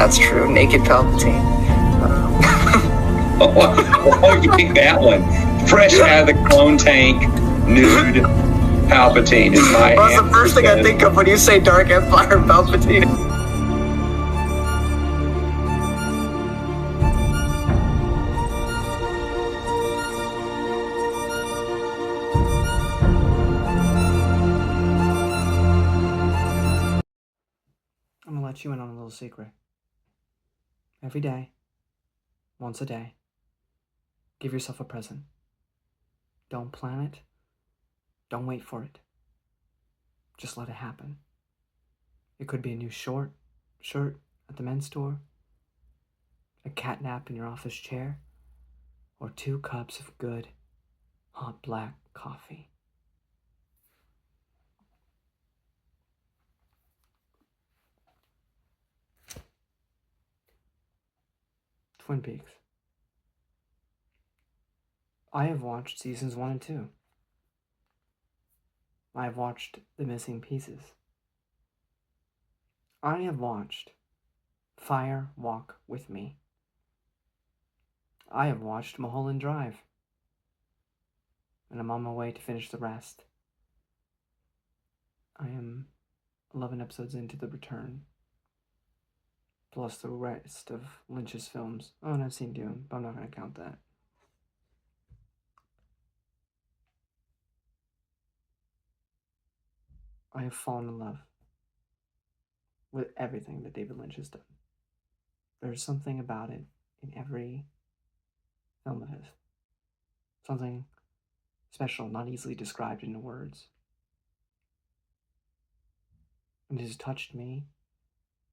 that's true. Naked Palpatine. Oh, you pick that one. Fresh out of the clone tank, nude Palpatine is my Well, that's the first thing I think of when you say Dark Empire Palpatine. I'm gonna let you in on a little secret. Every day, once a day, give yourself a present. Don't plan it. Don't wait for it. Just let it happen. It could be a new shirt at the men's store, a cat nap in your office chair, or 2 cups of good, hot black coffee. Twin Peaks. I have watched seasons 1 and 2. I have watched The Missing Pieces. I have watched Fire Walk with Me. I have watched Mulholland Drive. And I'm on my way to finish the rest. I am 11 episodes into The Return, plus the rest of Lynch's films. Oh, and I've seen Dune, but I'm not going to count that. I have fallen in love with everything that David Lynch has done. There's something about it in every film of his. Something special, not easily described into words. And it has touched me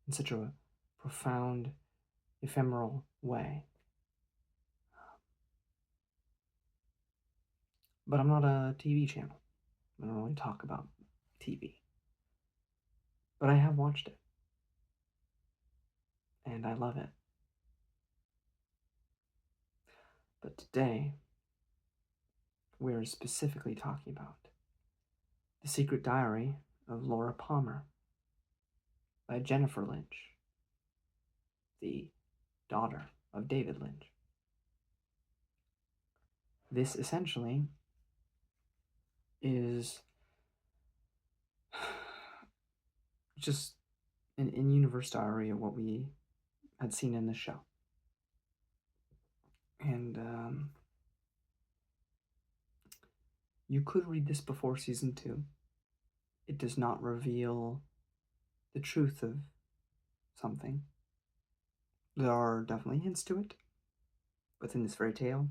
in such a profound, ephemeral way. But I'm not a TV channel. I don't really talk about TV. But I have watched it. And I love it. But today, we're specifically talking about The Secret Diary of Laura Palmer by Jennifer Lynch, the daughter of David Lynch. This essentially is just an in-universe diary of what we had seen in the show. And you could read this before season 2. It does not reveal the truth of something. There are definitely hints to it within this fairy tale,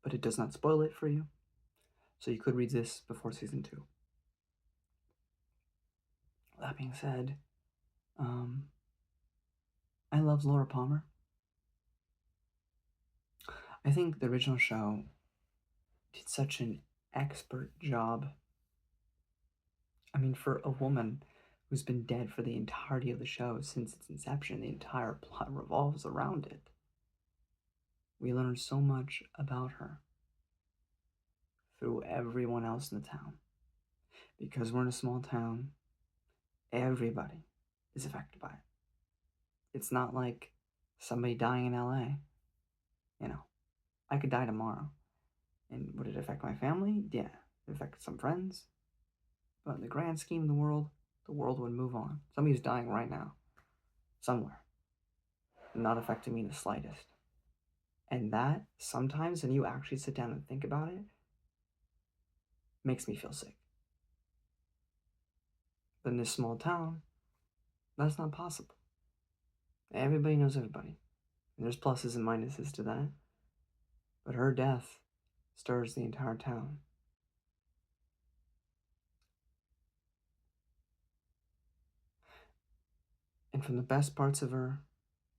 but it does not spoil it for you. So you could read this before season 2. That being said, I love Laura Palmer. I think the original show did such an expert job. I mean, for a woman who's been dead for the entirety of the show since its inception, the entire plot revolves around it. We learn so much about her through everyone else in the town. Because we're in a small town, everybody is affected by it. It's not like somebody dying in LA. You know, I could die tomorrow. And would it affect my family? Yeah, it affected some friends. But in the grand scheme of the world would move on. Somebody's dying right now, somewhere, not affecting me the slightest. And that, sometimes, when you actually sit down and think about it, makes me feel sick. But in this small town, that's not possible. Everybody knows everybody. And there's pluses and minuses to that. But her death stirs the entire town. And from the best parts of her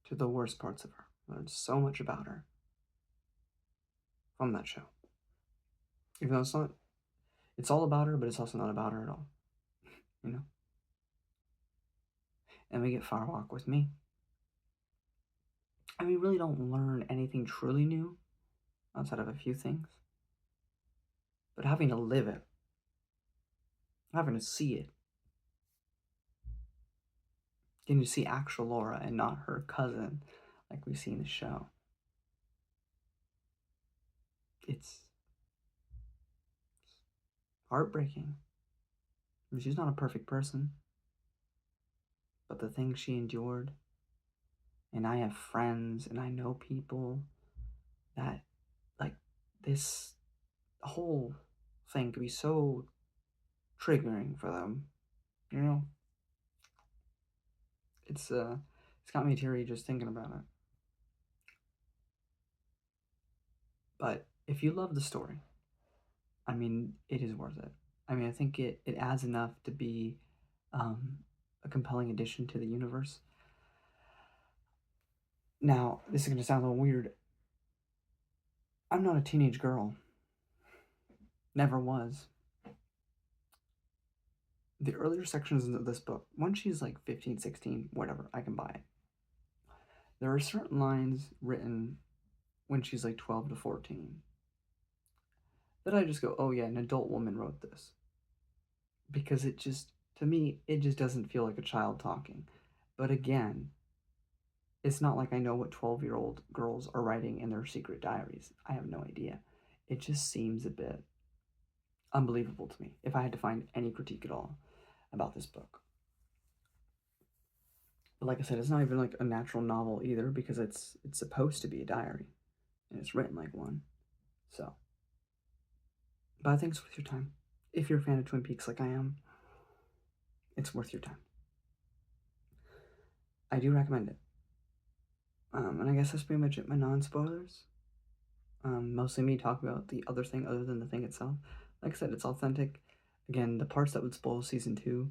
to the worst parts of her, I learned so much about her from that show. Even though it's all about her, but it's also not about her at all. You know? And we get Fire Walk with Me. And we really don't learn anything truly new outside of a few things. But having to live it, having to see it, Getting to see actual Laura and not her cousin like we see in the show. It's heartbreaking. I mean, she's not a perfect person, but the things she endured, and I have friends and I know people that, like, this whole thing could be so triggering for them, you know? It's got me teary just thinking about it. But if you love the story, I mean, it is worth it. I mean, I think it adds enough to be a compelling addition to the universe. Now, this is going to sound a little weird. I'm not a teenage girl. Never was. The earlier sections of this book, when she's like 15, 16, whatever, I can buy it. There are certain lines written when she's like 12 to 14 that I just go, oh yeah, an adult woman wrote this. Because it just, to me, it just doesn't feel like a child talking. But again, it's not like I know what 12-year-old girls are writing in their secret diaries. I have no idea. It just seems a bit unbelievable to me if I had to find any critique at all about this book. But like I said, it's not even like a natural novel either because it's supposed to be a diary and it's written like one. So, but I think it's worth your time. If you're a fan of Twin Peaks like I am, it's worth your time. I do recommend it. And I guess that's pretty much it, my non-spoilers. Mostly me talking about the other thing other than the thing itself. Like I said, it's authentic. Again, the parts that would spoil season 2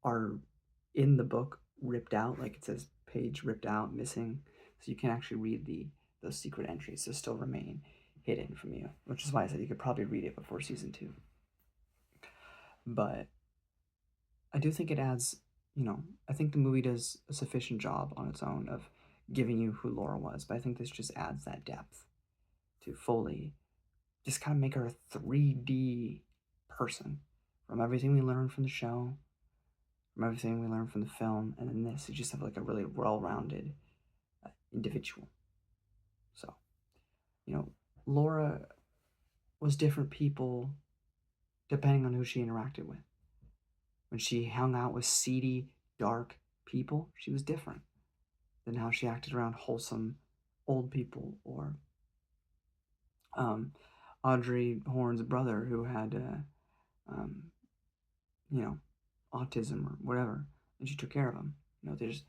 are in the book ripped out, like it says page ripped out, missing, so you can actually read those secret entries that still remain hidden from you, which is why I said you could probably read it before season 2. But I do think it adds, I think the movie does a sufficient job on its own of giving you who Laura was, but I think this just adds that depth to fully just kind of make her a 3D person from everything we learned from the show, from everything we learned from the film, and then this, you just have like a really well-rounded individual. So, Laura was different people depending on who she interacted with. When she hung out with seedy, dark people, she was different than how she acted around wholesome old people, or Audrey Horne's brother who had, autism or whatever, and she took care of him. There's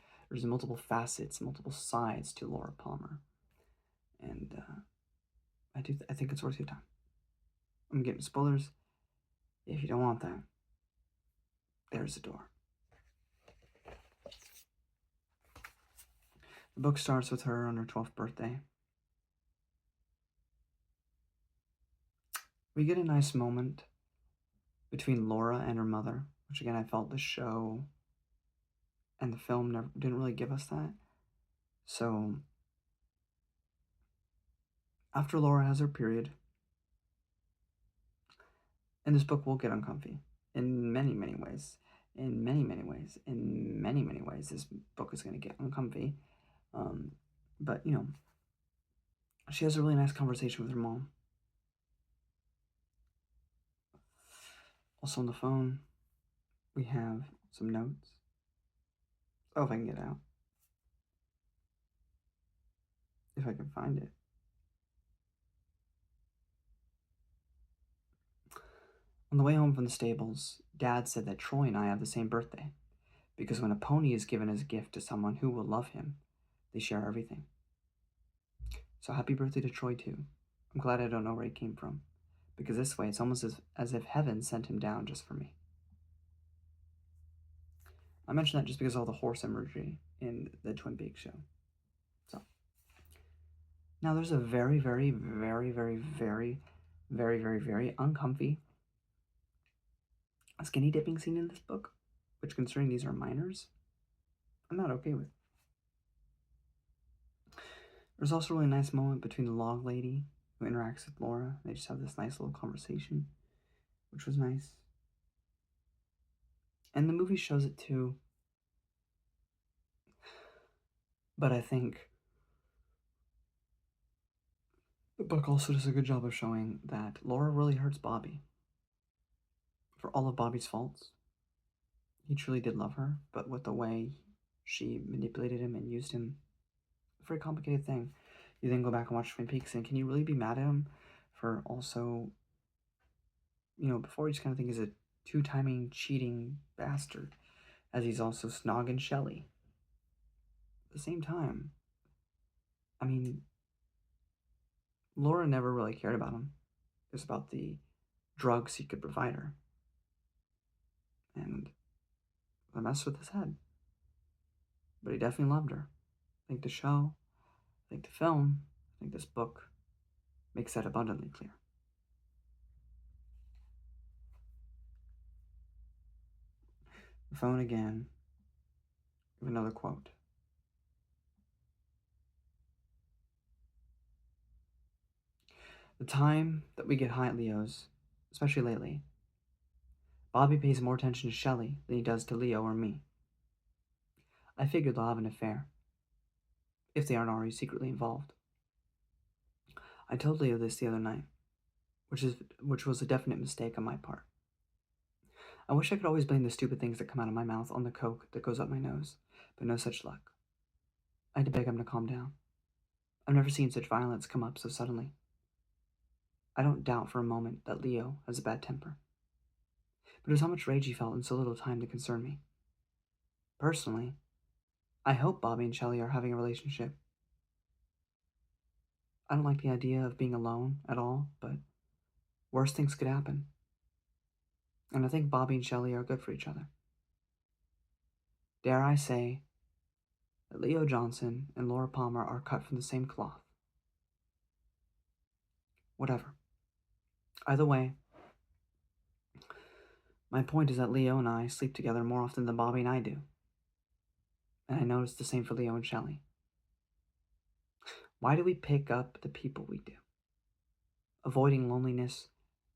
multiple facets, multiple sides to Laura Palmer, and I think it's worth your time. I'm getting spoilers. If you don't want that, there's the door. The book starts with her on her 12th birthday. We get a nice moment between Laura and her mother, which again I felt the show and the film didn't really give us that. So after Laura has her period, and this book will get uncomfy in many, many ways. In many, many ways. In many, many ways, this book is going to get uncomfy. But, she has a really nice conversation with her mom. Also on the phone, we have some notes. Oh, if I can get out. If I can find it. On the way home from the stables, Dad said that Troy and I have the same birthday, because when a pony is given as a gift to someone who will love him, they share everything. So happy birthday to Troy too. I'm glad I don't know where he came from, because this way it's almost as if heaven sent him down just for me. I mention that just because of all the horse imagery in the Twin Peaks show. So now there's a very, very, very, very, very, very, very, very uncomfy skinny dipping scene in this book, which, considering these are minors, I'm not okay with. There's also a really nice moment between the log lady who interacts with Laura. They just have this nice little conversation, which was nice. And the movie shows it too. But I think the book also does a good job of showing that Laura really hurts Bobby. For all of Bobby's faults, he truly did love her, but with the way she manipulated him and used him, a very complicated thing. You then go back and watch Twin Peaks, and can you really be mad at him for also, before you just kind of think he's a two-timing, cheating bastard, as he's also snogging Shelley. At the same time, I mean, Laura never really cared about him. It was about the drugs he could provide her. And I messed with his head. But he definitely loved her. I think the show, I think the film, I think this book makes that abundantly clear. The phone again. With another quote. The time that we get high at Leo's, especially lately, Bobby pays more attention to Shelley than he does to Leo or me. I figured they'll have an affair, if they aren't already secretly involved. I told Leo this the other night, which was a definite mistake on my part. I wish I could always blame the stupid things that come out of my mouth on the coke that goes up my nose, but no such luck. I had to beg him to calm down. I've never seen such violence come up so suddenly. I don't doubt for a moment that Leo has a bad temper, but it was how much rage he felt in so little time to concern me. Personally, I hope Bobby and Shelley are having a relationship. I don't like the idea of being alone at all, but worse things could happen. And I think Bobby and Shelley are good for each other. Dare I say that Leo Johnson and Laura Palmer are cut from the same cloth. Whatever. Either way, my point is that Leo and I sleep together more often than Bobby and I do. And I noticed the same for Leo and Shelley. Why do we pick up the people we do? Avoiding loneliness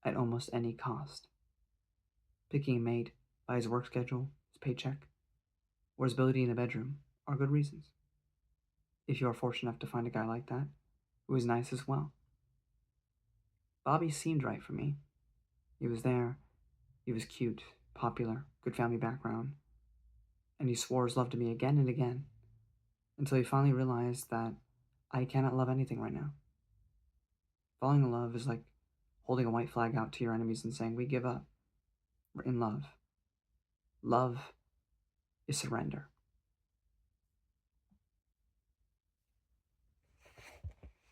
at almost any cost. Picking a mate by his work schedule, his paycheck, or his ability in the bedroom are good reasons. If you are fortunate enough to find a guy like that, who is nice as well. Bobby seemed right for me. He was there. He was cute, popular, good family background. And he swore his love to me again and again, until he finally realized that I cannot love anything right now. Falling in love is like holding a white flag out to your enemies and saying, we give up. We're in love. Love is surrender.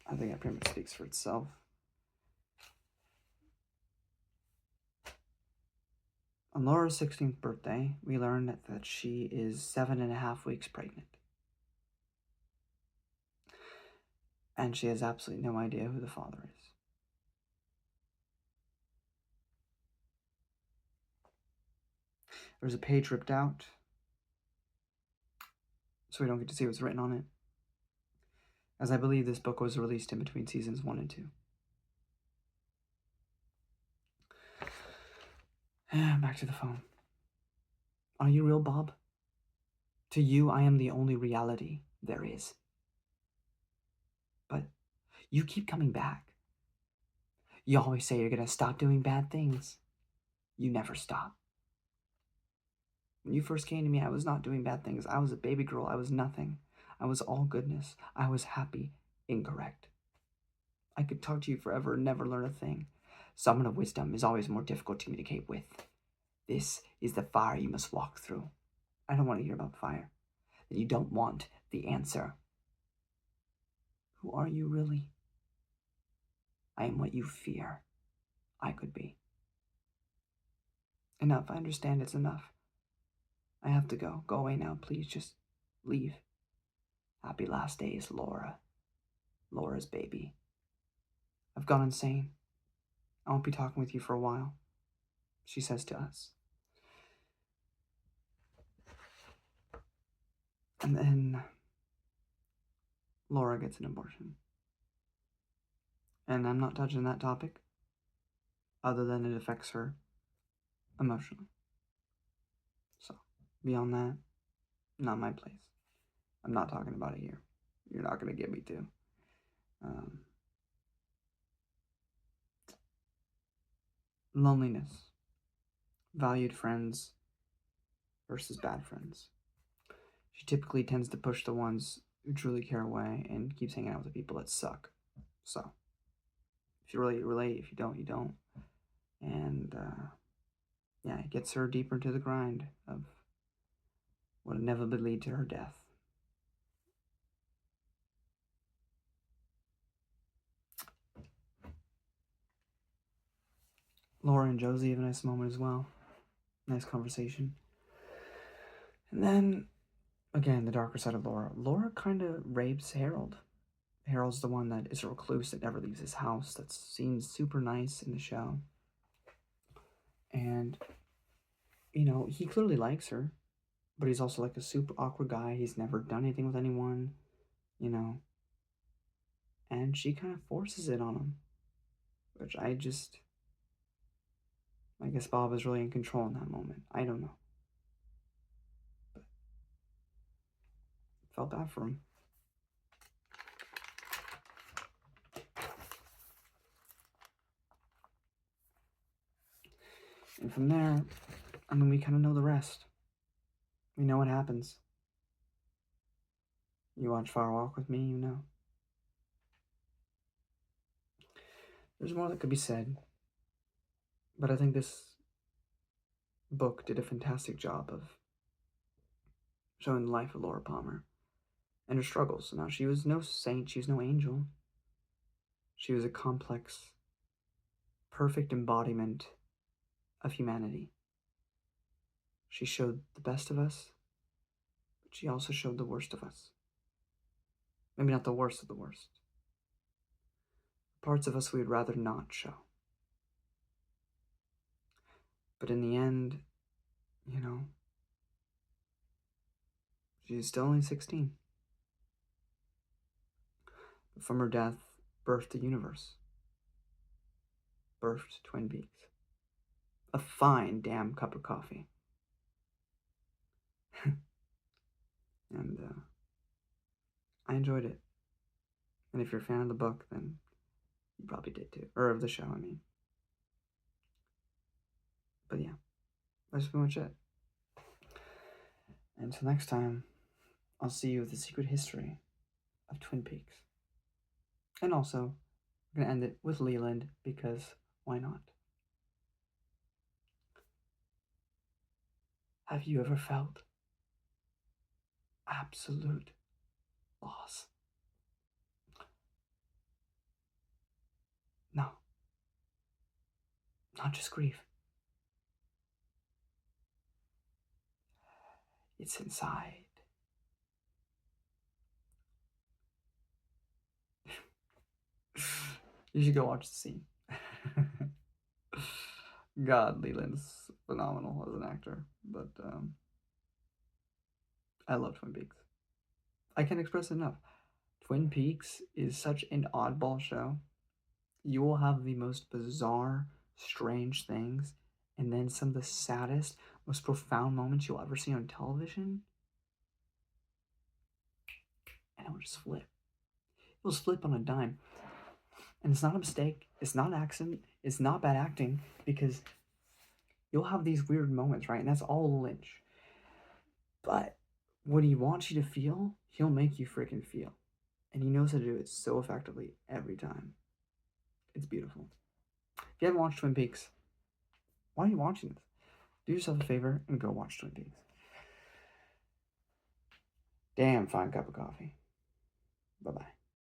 I think that pretty much speaks for itself. On Laura's 16th birthday, we learned that she is 7.5 weeks pregnant. And she has absolutely no idea who the father is. There's a page ripped out, so we don't get to see what's written on it, as I believe this book was released in between seasons 1 and 2. Back to the phone. Are you real, Bob? To you, I am the only reality there is. But you keep coming back. You always say you're going to stop doing bad things. You never stop. When you first came to me, I was not doing bad things. I was a baby girl. I was nothing. I was all goodness. I was happy. Incorrect. I could talk to you forever and never learn a thing. Someone of wisdom is always more difficult to communicate with. This is the fire you must walk through. I don't want to hear about fire. Then you don't want the answer. Who are you really? I am what you fear I could be. Enough. I understand it's enough. I have to go. Go away now, please. Just leave. Happy last days, Laura. Laura's baby. I've gone insane. I won't be talking with you for a while, she says to us. And then Laura gets an abortion. And I'm not touching that topic, other than it affects her emotionally. So, beyond that, not my place. I'm not talking about it here. You're not going to get me to. Loneliness. Valued friends versus bad friends. She typically tends to push the ones who truly care away and keeps hanging out with the people that suck. So, if you relate, you relate. If you don't, you don't. And, yeah, it gets her deeper into the grind of what inevitably lead to her death. Laura and Josie have a nice moment as well. Nice conversation. And then, again, the darker side of Laura. Laura kind of rapes Harold. Harold's the one that is a recluse that never leaves his house, that seems super nice in the show. And, you know, he clearly likes her, but he's also like a super awkward guy. He's never done anything with anyone, you know. And she kind of forces it on him, which I guess Bob is really in control in that moment. I don't know. But felt bad for him. And from there, I mean, we kind of know the rest. We know what happens. You watch Fire Walk with me, you know. There's more that could be said, but I think this book did a fantastic job of showing the life of Laura Palmer and her struggles. Now, she was no saint, she was no angel. She was a complex, perfect embodiment of humanity. She showed the best of us, but she also showed the worst of us. Maybe not the worst of the worst. Parts of us we would rather not show. But in the end, you know, she's still only 16. But from her death, birthed the universe. Birthed Twin Peaks. A fine damn cup of coffee. And I enjoyed it. And if you're a fan of the book, then you probably did too. Or of the show, I mean. But yeah, that's pretty much it. Until next time, I'll see you with the secret history of Twin Peaks. And also, I'm going to end it with Leland, because why not? Have you ever felt absolute loss? No. Not just grief. It's inside. You should go watch the scene. God, Leland's phenomenal as an actor, but I love Twin Peaks. I can't express it enough. Twin Peaks is such an oddball show. You will have the most bizarre, strange things, and then some of the saddest, most profound moments you'll ever see on television. And it will just flip. It will flip on a dime. And it's not a mistake. It's not an accident. It's not bad acting, because you'll have these weird moments, right? And that's all Lynch. But what he wants you to feel, he'll make you freaking feel. And he knows how to do it so effectively every time. It's beautiful. If you haven't watched Twin Peaks, why are you watching this? Do yourself a favor and go watch Twin Peaks. Damn fine cup of coffee. Bye-bye.